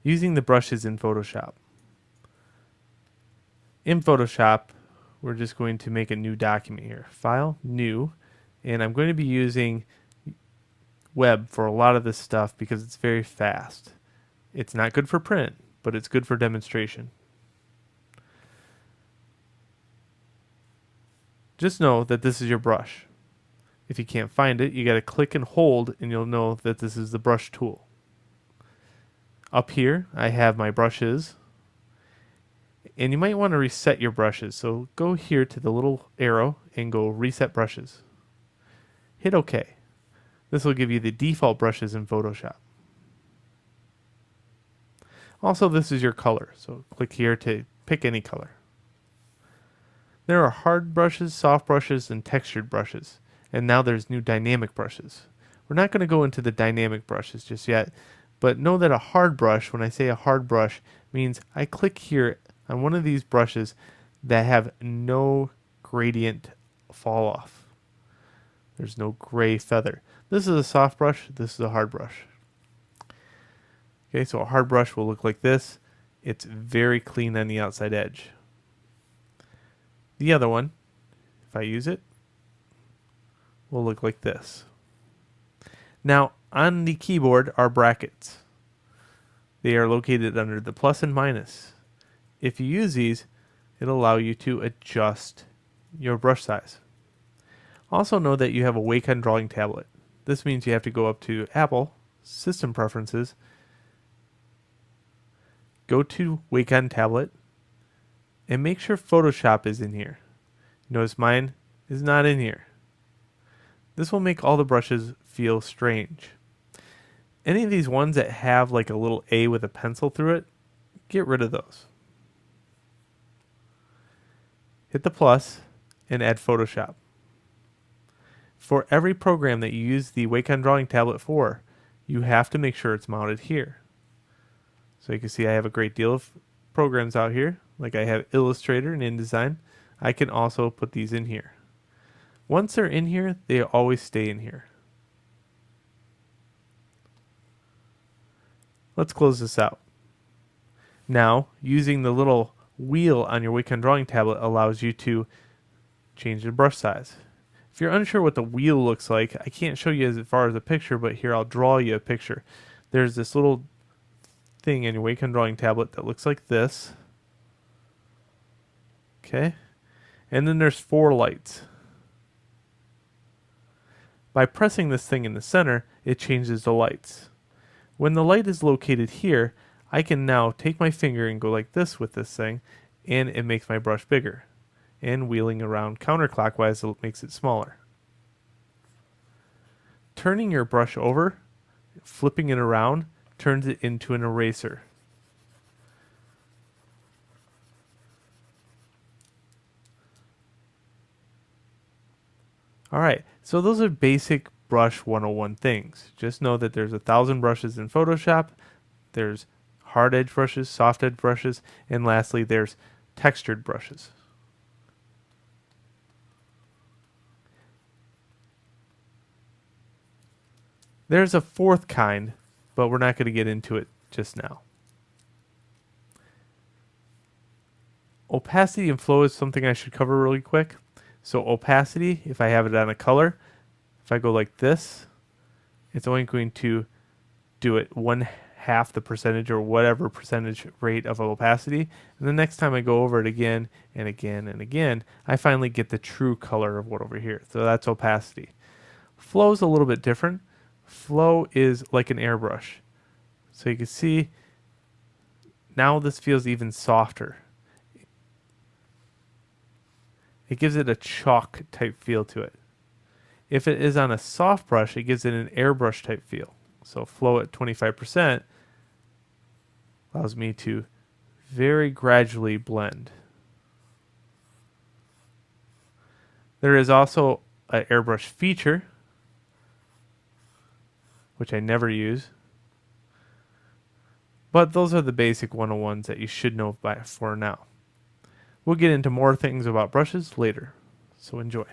Using the brushes in Photoshop. In Photoshop, we're just going to make a new document here. File, New, and I'm going to be using web for a lot of this stuff because it's very fast. It's not good for print, but it's good for demonstration. Just know that this is your brush. If you can't find it, you got to click and hold and you'll know that this is the brush tool. Up here, I have my brushes. And you might want to reset your brushes. So go here to the little arrow and go reset brushes. Hit OK. This will give you the default brushes in Photoshop. Also, this is your color. So click here to pick any color. There are hard brushes, soft brushes, and textured brushes. And now there's new dynamic brushes. We're not going to go into the dynamic brushes just yet, but know that a hard brush, when I say a hard brush, means I click here on one of these brushes that have no gradient fall off. There's no gray feather. This is a soft brush, this is a hard brush. Okay, so a hard brush will look like this. It's very clean on the outside edge. The other one, if I use it, will look like this. Now, on the keyboard are brackets. They are located under the plus and minus. If you use these, it'll allow you to adjust your brush size. Also know that you have a Wacom drawing tablet. This means you have to go up to Apple, System Preferences, go to Wacom tablet, and make sure Photoshop is in here. Notice mine is not in here. This will make all the brushes feel strange. Any of these ones that have like a little A with a pencil through it, get rid of those. Hit the plus and add Photoshop. For every program that you use the Wacom drawing tablet for, you have to make sure it's mounted here. So you can see I have a great deal of programs out here, like I have Illustrator and InDesign. I can also put these in here. Once they're in here, they always stay in here. Let's close this out. Now, using the little wheel on your Wacom drawing tablet allows you to change the brush size. If you're unsure what the wheel looks like, I can't show you as far as a picture, but here I'll draw you a picture. There's this little thing in your Wacom drawing tablet that looks like this. Okay. And then there's 4 lights. By pressing this thing in the center, it changes the lights. When the light is located here, I can now take my finger and go like this with this thing, and it makes my brush bigger. And wheeling around counterclockwise, it makes it smaller. Turning your brush over, flipping it around, turns it into an eraser. Alright, so those are basic brush 101 things. Just know that there's 1,000 brushes in Photoshop, there's hard edge brushes, soft edge brushes, and lastly there's textured brushes. There's a 4th kind, but we're not going to get into it just now. Opacity and flow is something I should cover really quick. So opacity, if I have it on a color, if I go like this, it's only going to do it 1/2 the percentage or whatever percentage rate of opacity. And the next time I go over it again and again and again, I finally get the true color of what over here. So that's opacity. Flow is a little bit different. Flow is like an airbrush. So you can see now this feels even softer. It gives it a chalk type feel to it. If it is on a soft brush, it gives it an airbrush type feel. So flow at 25% allows me to very gradually blend. There is also an airbrush feature, which I never use. But those are the basic 101s that you should know for now. We'll get into more things about brushes later, so enjoy.